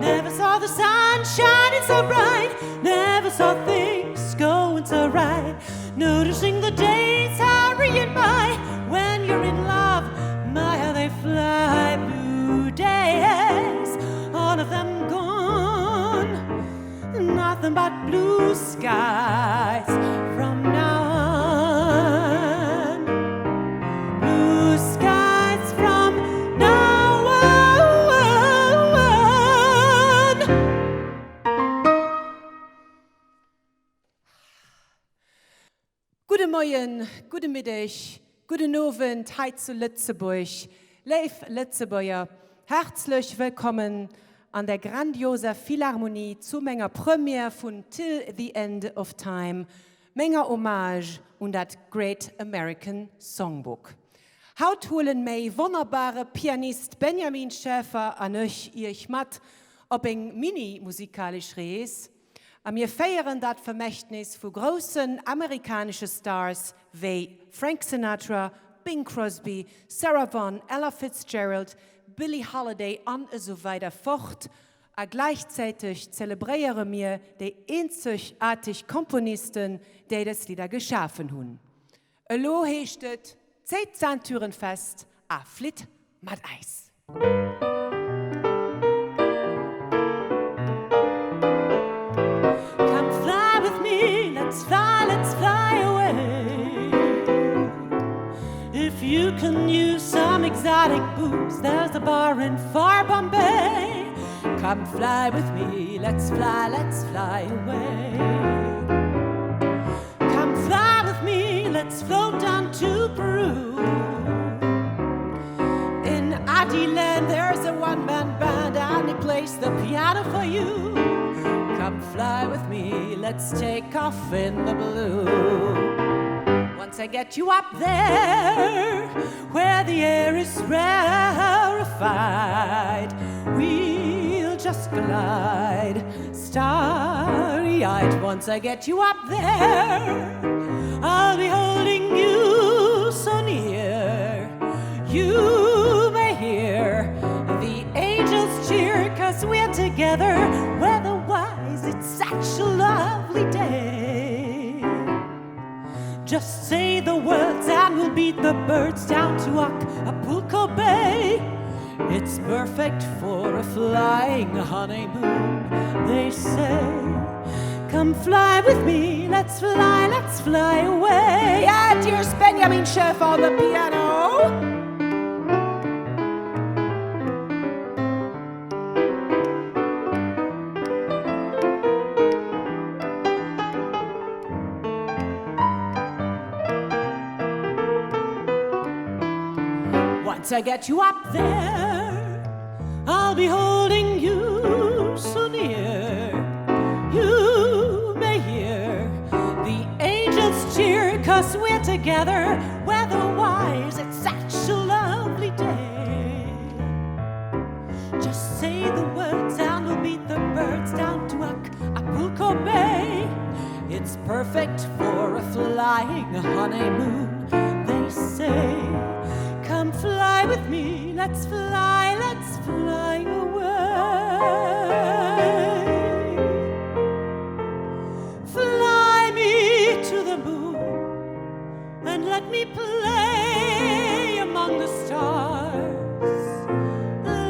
Never saw the sun shining so bright, never saw things going so right. Noticing the days hurrying by, when you're in love, my how they fly. Blue days, all of them gone, nothing but blue skies from now on. Blue skies from now on. Guten Morgen, guten Mittag, guten Abend, heute zu Lützeburg. Live Lützeburger, herzlich willkommen an der grandiosen Philharmonie zu meiner Premiere von Till the End of Time, meiner Hommage und das Great American Songbook. Haut holen mei wunderbare Pianist Benjamin Schäfer an euch mit auf ein mini-musikalisch Reis. Und wir feiern das Vermächtnis von großen amerikanischen Stars wie Frank Sinatra, Bing Crosby, Sarah Vaughan, Ella Fitzgerald, Billie Holiday und so weiter fort. Und gleichzeitig zelebrieren wir die einzigartigen Komponisten, die das Lieder geschaffen haben. Elo heißt es, 10 Türenfest, a Flit mit Eis. Come fly with me, let's fly away. exotic booze. There's a bar in far Bombay. Come fly with me, let's fly away. Come fly with me, let's float down to Peru. In Adrienne, there's a one-man band and they plays the piano for you. Come fly with me, let's take off in the blue. Once I get you up there, where the air is rarefied, we'll just glide, starry-eyed. Once I get you up there, I'll be holding you so near. You may hear the angels cheer, 'cause we're together, weather-wise, it's such a lovely day. Just say the words and we'll beat the birds down to Acapulco Bay. It's perfect for a flying honeymoon, they say. Come fly with me, let's fly away. And here's Benjamin Chef on the piano. Once I get you up there, I'll be holding you so near. You may hear the angels cheer, 'cause we're together, weather-wise, it's such a lovely day. Just say the words and we'll beat the birds down to Acapulco Bay. It's perfect for a flying honeymoon, they say. Come fly with me, let's fly away. Fly me to the moon and let me play among the stars.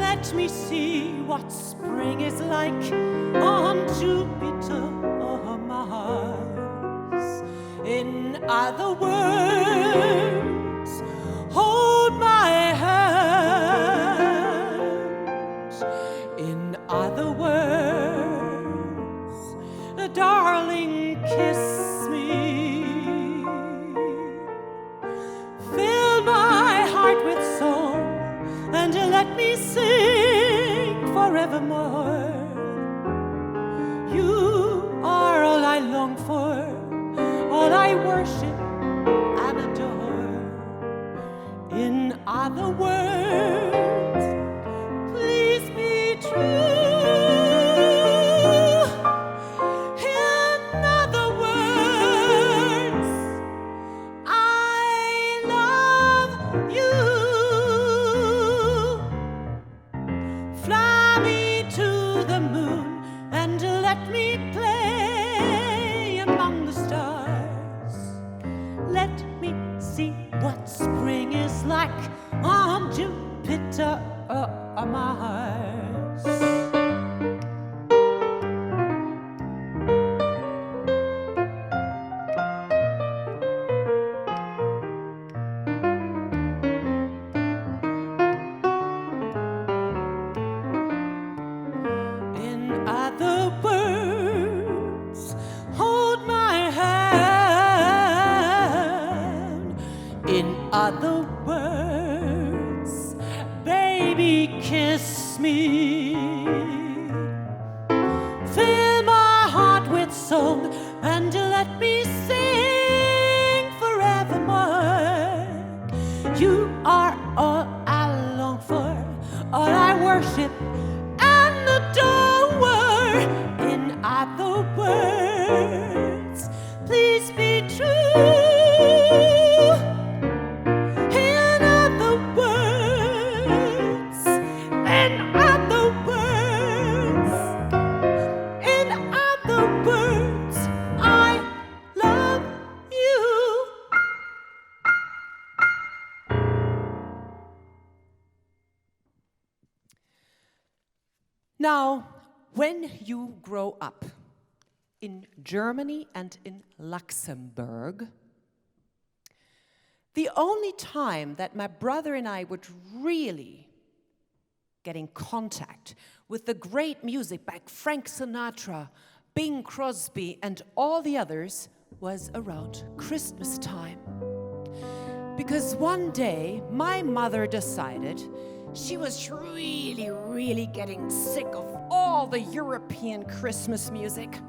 Let me see what spring is like on Jupiter or Mars. In other words, hold my hand. In other words, darling, kiss me. Fill my heart with song and let me sing forevermore. You are all I long for, all I worship and adore. In other words, please be true. In other words, I love you. Fly me to the moon and let me play among the stars. Let me see what spring is like on Jupiter or Mars. In other words, hold my hand. In other words, baby, kiss me. Fill my heart with song and let me sing forevermore. You are all I long for, all I worship and adore. In other words, please be true. In other words, in other words, in other words, I love you. Now, when you grow up in Germany and in Luxembourg, The only time that my brother and I would really get in contact with the great music by Frank Sinatra, Bing Crosby, and all the others was around Christmas time. Because one day, my mother decided she was really getting sick of all the European Christmas music.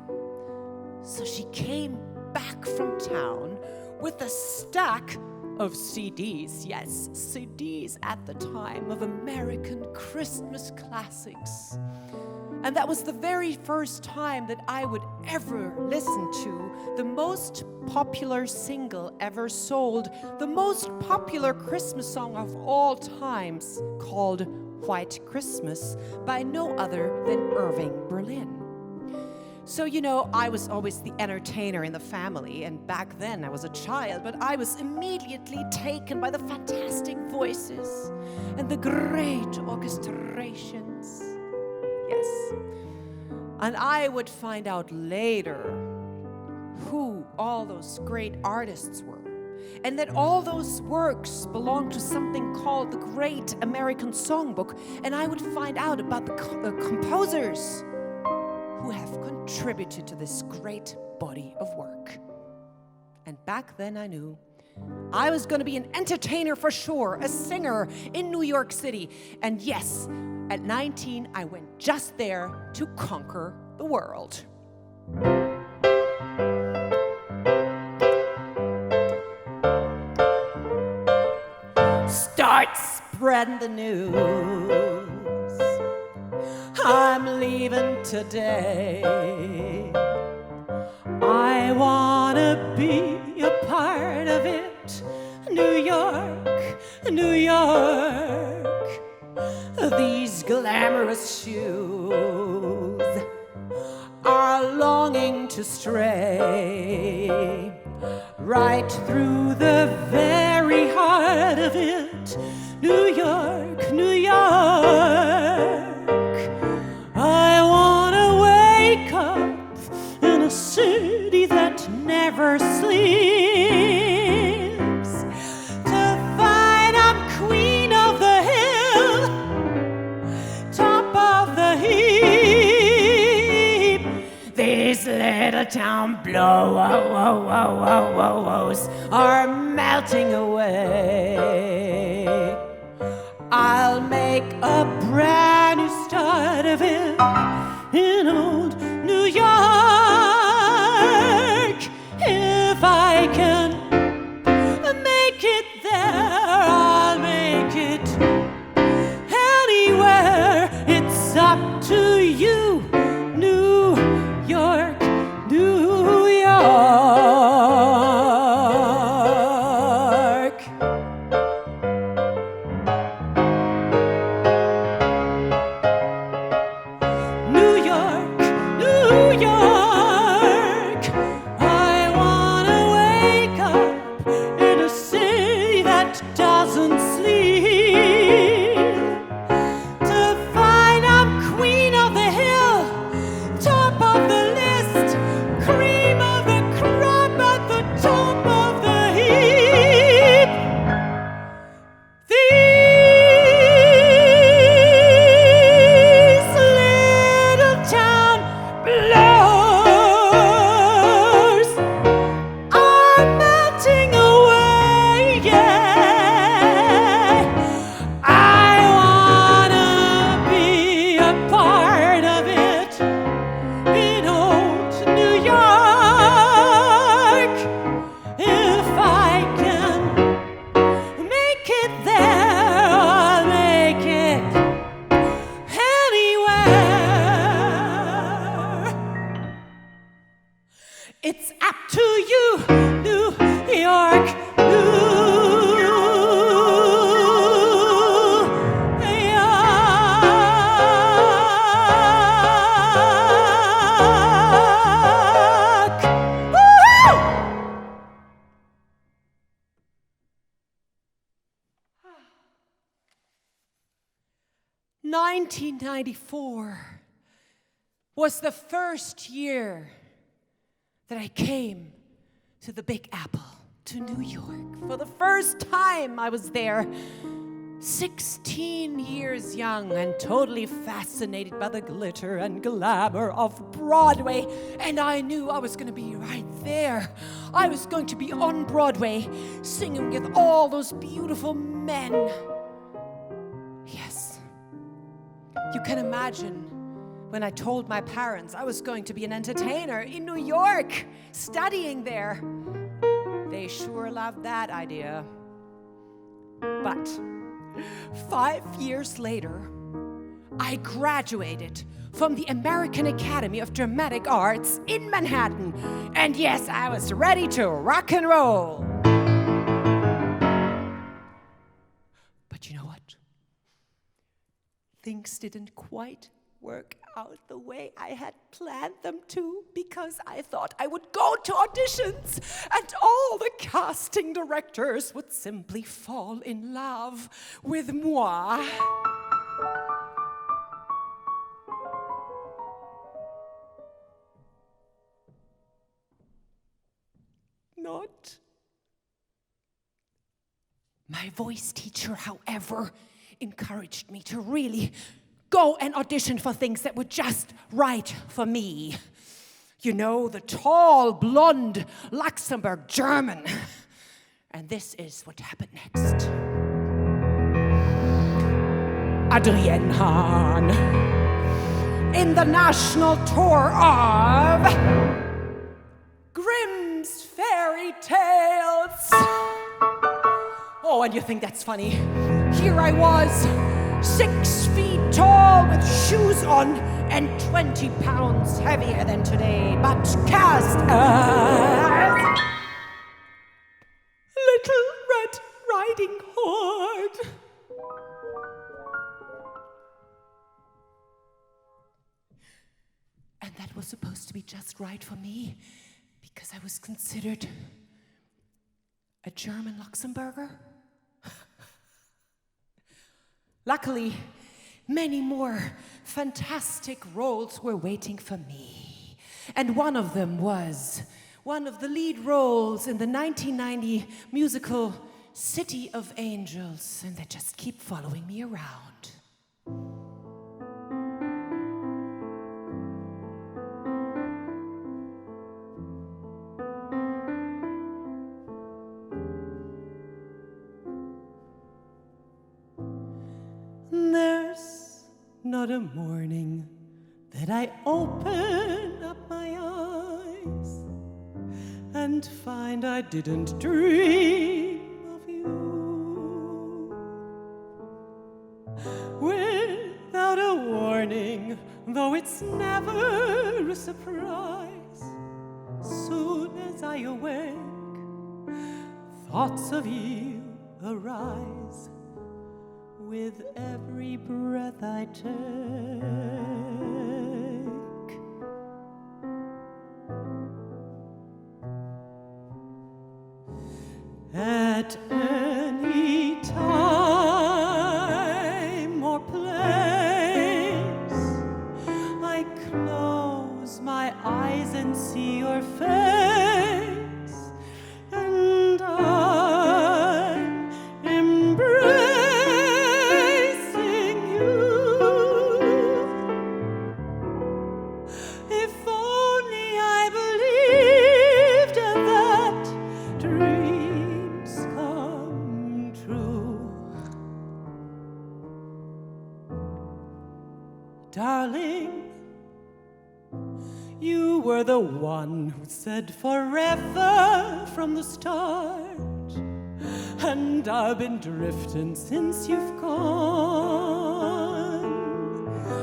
So she came back from town with a stack of CDs, yes, CDs at the time of American Christmas classics. And that was the very first time that I would ever listen to the most popular single ever sold, the most popular Christmas song of all times, called White Christmas, by no other than Irving Berlin. So, you know, I was always the entertainer in the family, and back then I was a child, but I was immediately taken by the fantastic voices and the great orchestrations. Yes. And I would find out later who all those great artists were, and that all those works belonged to something called the Great American Songbook, and I would find out about the composers who have contributed to this great body of work. And back then I knew I was going to be an entertainer for sure, a singer in New York City. And yes, at 19, I went just there to conquer the world. Start spreading the news. I'm leaving today. I wanna be a part of it. New York, New York. These glamorous shoes are longing to stray right through the very heart of it. New York, New York. I wanna wake up in a city that never sleeps, to find I'm queen of the hill, top of the heap. These little town blows are melting away. I'll make a brand new start of it in old New York. If I can make it there, I'll make it anywhere. It's up to you, New York, New York. It's up to you, New York, New York. Woo-hoo! 1994 was the first year that I came to the Big Apple. to New York. For the first time I was there, 16 years young and totally fascinated by the glitter and glamour of Broadway. And I knew I was going to be right there. I was going to be on Broadway, singing with all those beautiful men. Yes. You can imagine when I told my parents I was going to be an entertainer in New York, studying there. They sure loved that idea. But 5 years later, I graduated from the American Academy of Dramatic Arts in Manhattan. And yes, I was ready to rock and roll. But you know what? Things didn't quite work out the way I had planned them to, because I thought I would go to auditions and all the casting directors would simply fall in love with moi. Not. My voice teacher, however, encouraged me to really go and audition for things that were just right for me. You know, the tall, blonde Luxembourg German. And this is what happened next. Adrienne Haan, in the national tour of Grimm's Fairy Tales. Oh, and you think that's funny? Here I was, 6 feet tall with shoes on and 20 pounds heavier than today, but cast as Little Red Riding Hood. And that was supposed to be just right for me, because I was considered a German Luxembourger. Luckily, many more fantastic roles were waiting for me. And one of them was one of the lead roles in the 1990 musical City of Angels, and they just keep following me around. There's not a morning that I open up my eyes and find I didn't dream of you. Without a warning, though it's never a surprise, soon as I awake, thoughts of you arise. With every breath I take, at any time or place, I close my eyes and see your face, and I'm embraced. Darling, you were the one who said forever from the start, and I've been drifting since you've gone,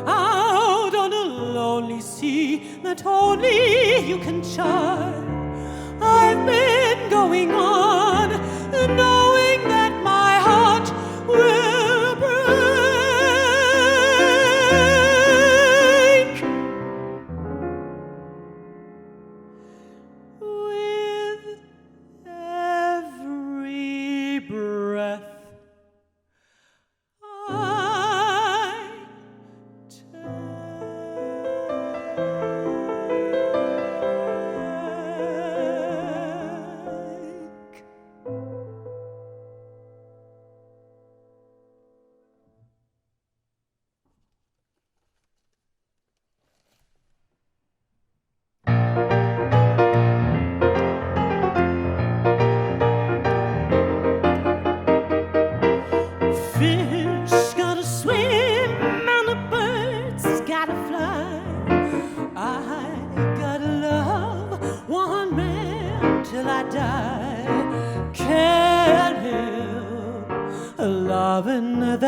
out on a lonely sea that only you can chart. I've been going on, knowing that my heart will break.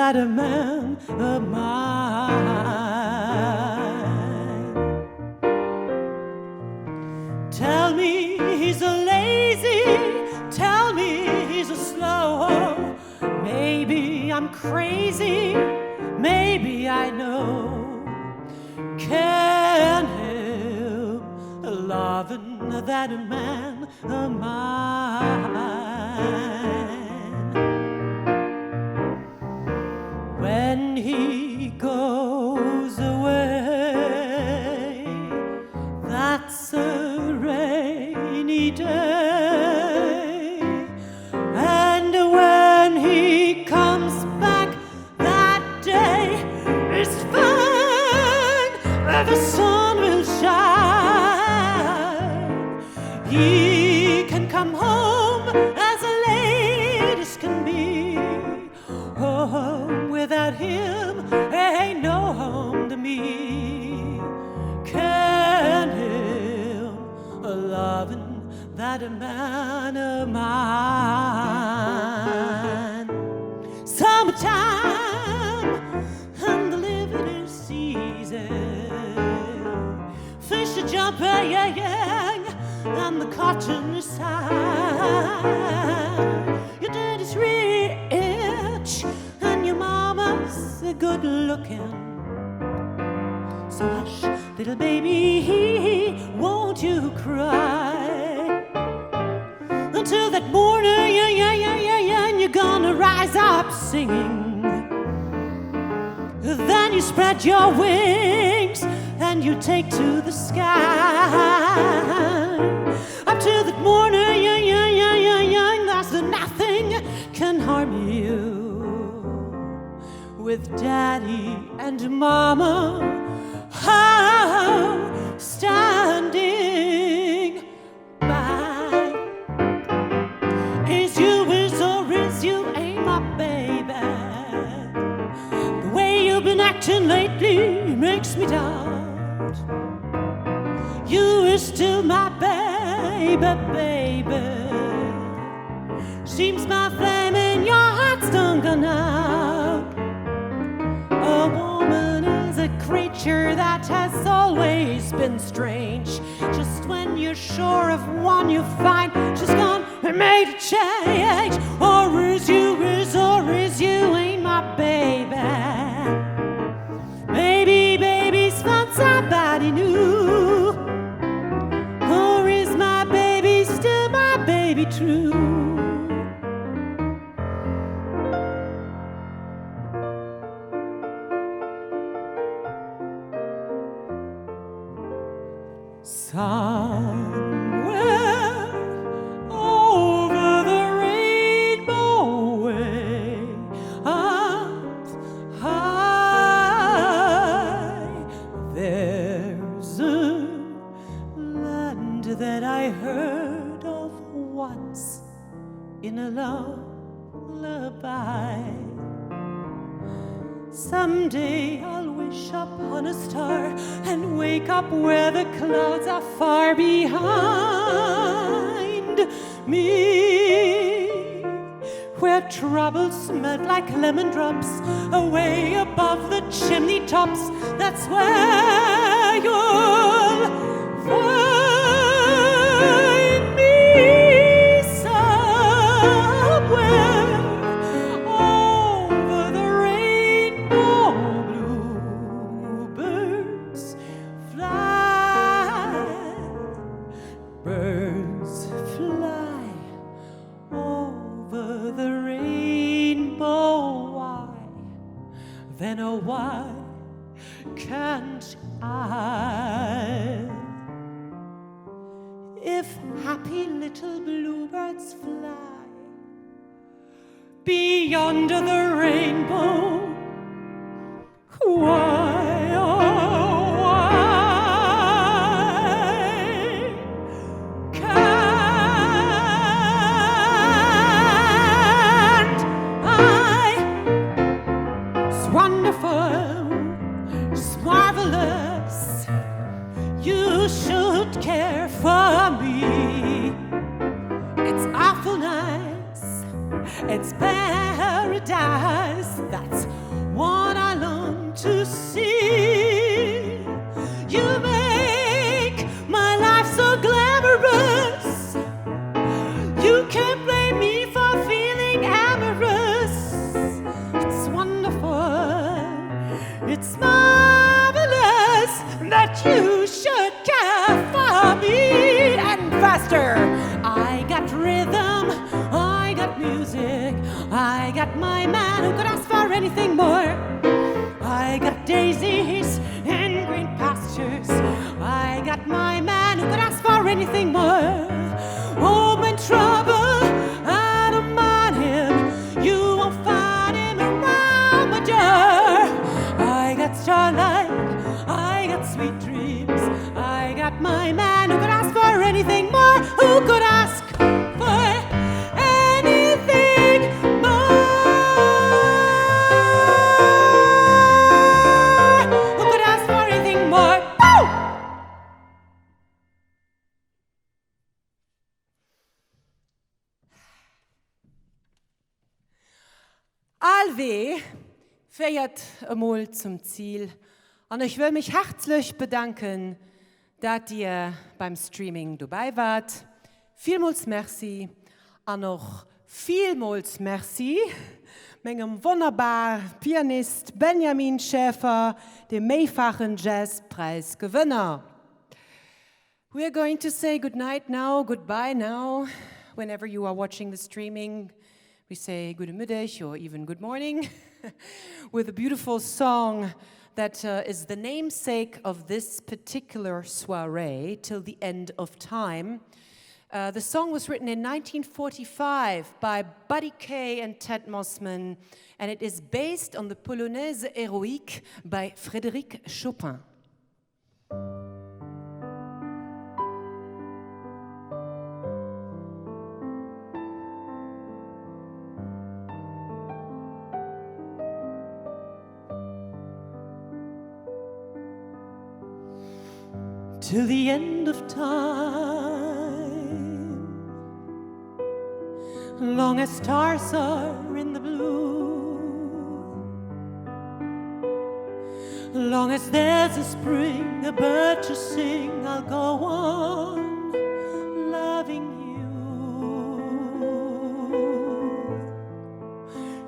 that a man of mine. Tell me he's a lazy, tell me he's a slow. Maybe I'm crazy, maybe I know. Can't help loving that a man of mine. When he goes away, that's a rainy day. And when he comes back, that day is fine. The sun will shine. He can come home as late as can be. Oh, without him, ain't no home to me. Can't help loving that a man of mine. Summertime and the living is easy. Fish are jumping, and the cotton is high. Your daddy's rich and your mama's good looking. So hush, little baby, won't you cry? Until that morning, you're gonna rise up singing. Then you spread your wings and you take to the sky. Up to that morning, there's nothing can harm you. With daddy and mama standing by. Is you, ain't my baby. The way you've been acting lately makes me doubt you is still my baby. Seems my flame in your heart's done gone out. A woman is a creature that has always been strange. Just when you're sure of one you find she's gone and made a change. Or is you, ain't my baby. Maybe baby's found somebody new. Or is my baby still my baby true? Somewhere over the rainbow way up high, there's a land that I heard of once in a lullaby. Someday I'll wish upon a star and wake up where the clouds are far behind me, where troubles melt like lemon drops away above the chimney tops. That's where you'll find me. Somewhere over the rainbow, bluebirds fly. Birds fly over the rainbow. Why? Then oh why can't I? If happy little bluebirds fly beyond the rainbow, why, oh why can't I? It's wonderful, it's marvelous. You should care for me. It's awful nice It's paradise. That's what I long to see. You make my life so glamorous. You can't blame me for feeling amorous. It's wonderful. It's marvelous that you should care for me. And faster. I got rhythm. I got music. I got my man who could ask for anything more. I got daisies and green pastures. I got my man who could ask for anything more. Oh, I'm in trouble, I don't mind him. You won't find him around my door. I got starlight, I got sweet dreams. I got my man who could ask for anything more. Who could ask for anything more? Who could ask for anything more? Woo! Alwe feiert einmal zum Ziel. Und ich will mich herzlich bedanken, dass ihr beim Streaming dabei wart. Vielmals merci. Und noch vielmals merci meinem wunderbaren Pianist Benjamin Schäfer, dem mehrfachen Jazzpreisgewinner. We are going to say good night now, goodbye now. Whenever you are watching the streaming, we say gute Mittag or even good morning with a beautiful song that is the namesake of this particular soiree, Till the End of Time. The song was written in 1945 by Buddy Kaye and Ted Mossman, and it is based on the Polonaise héroïque by Frédéric Chopin. Till the end of time, long as stars are in the blue, long as there's a spring, a bird to sing, I'll go on loving you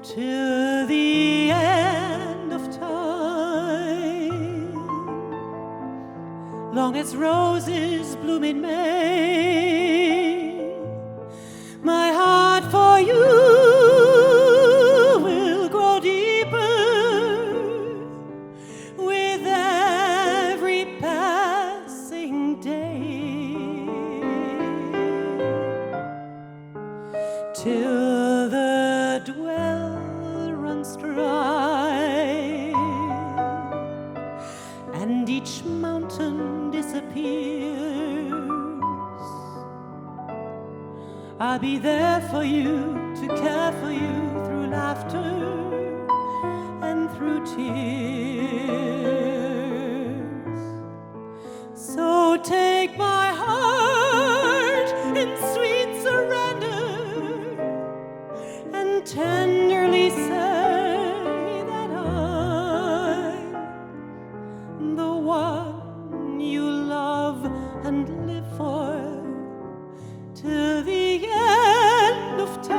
till the end of time. Long as roses bloom in May, my heart for you will grow deeper with every passing day, till the well runs dry and each mountain disappears. I'll be there for you, to care for you through laughter and through tears. So take my heart in sweet surrender and tenderly say that I'm the one you love and live for till the end of time.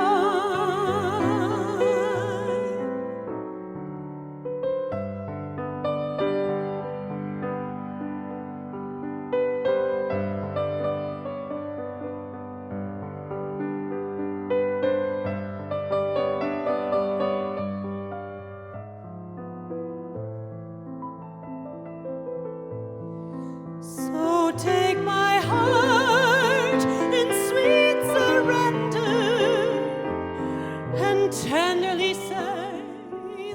So take my heart in sweet surrender and tenderly say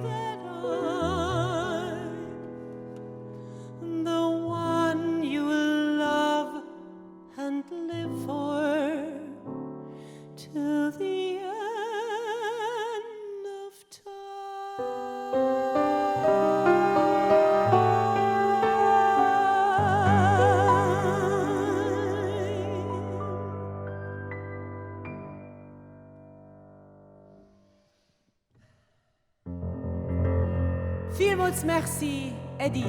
that I'm the one you will love and live for till the end of time. Vielmals merci, Eddie.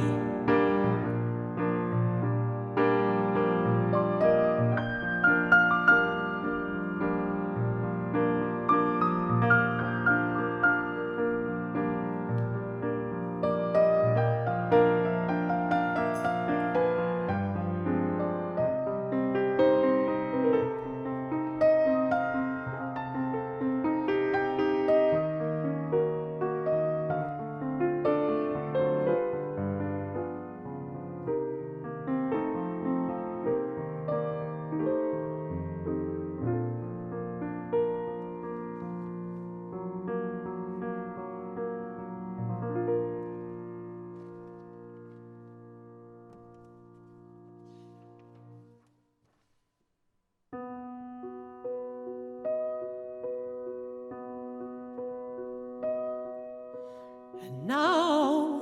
Now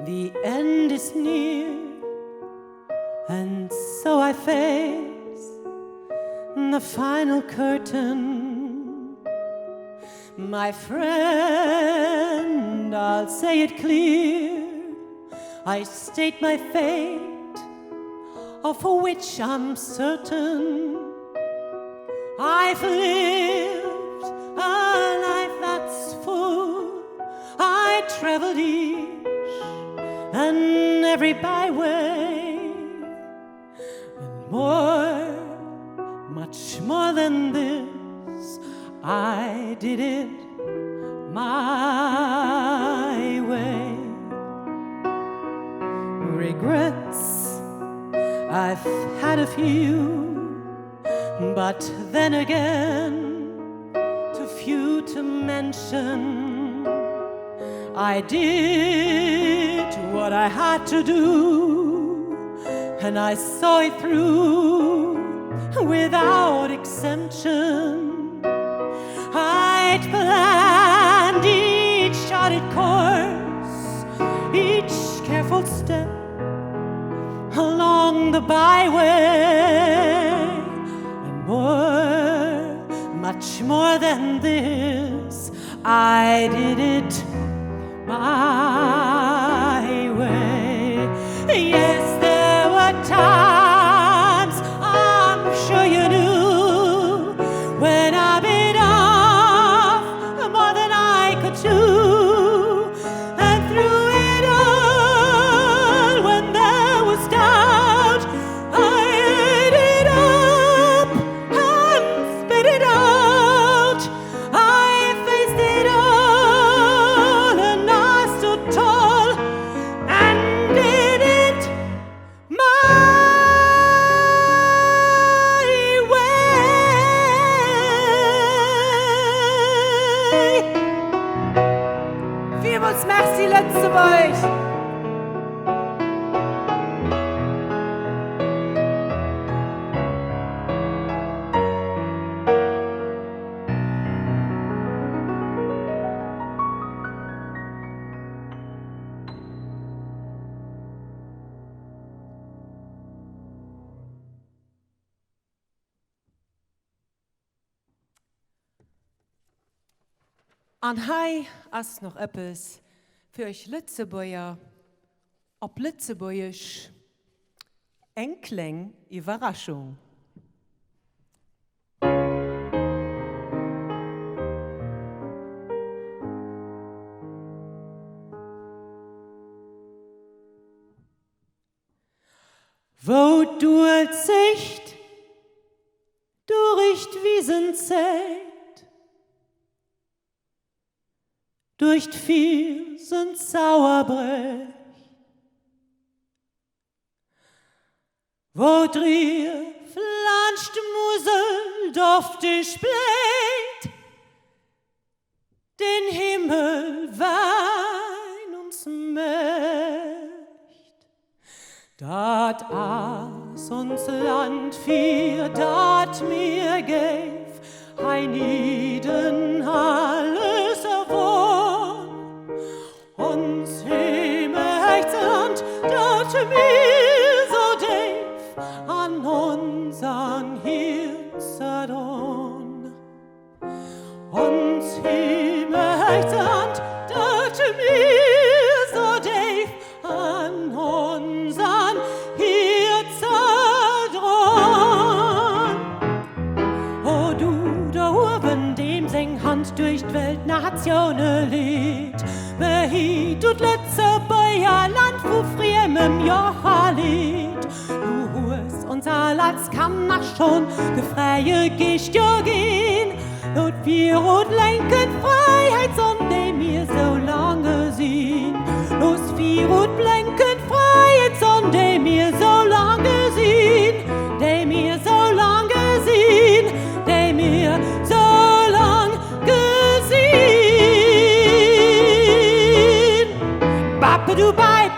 the end is near, and so I face the final curtain. My friend, I'll say it clear, I state my fate, of which I'm certain. I've lived a life that's full, I traveled each and every byway, and more, much more than this, I did it my way. Regrets, I've had a few, but then again, too few to mention. I did what I had to do, and I saw it through without exemption. I'd planned each charted course, each careful step along the byway, and more, much more than this, I did it my way. Yes, there were times, I'm sure you knew, when I bit off more than I could chew, and through it all, when there was doubt, I ate it up and spit it out. I faced it all, and I stood tall and did it my way. Vielmals merci, Lëtzebuerg. An hei ass noch etwas für euch Lützebuer ob Lützebuergisch Enkleng Überraschung. Wo durch Sicht, durch Wiesenzeit, durch d'Fielsen Sauerbrech, wo drie flanscht Musel duftig bläht, den Himmel wein uns möcht. Dat as uns Land für dat mir gäf, ein Iden alles erwohn. Uns Himmelsland, dat mir so deif an unsern Hirzadon. Uns Himmelsland, dat mir sing Hand durch die Welt Nationen Lied. Behit und Lützebäuer Land, wo friemem Jochalied. Du hast uns als kann nach schon, de freie Gest jo gehen. Not wir und lenken Freiheit, sonde mir so lange sehen. Los wir und lenken Freiheit, sonde mir so lange sehen. De mir so lange sehen, de mir so lang gesehen. Bappe du bei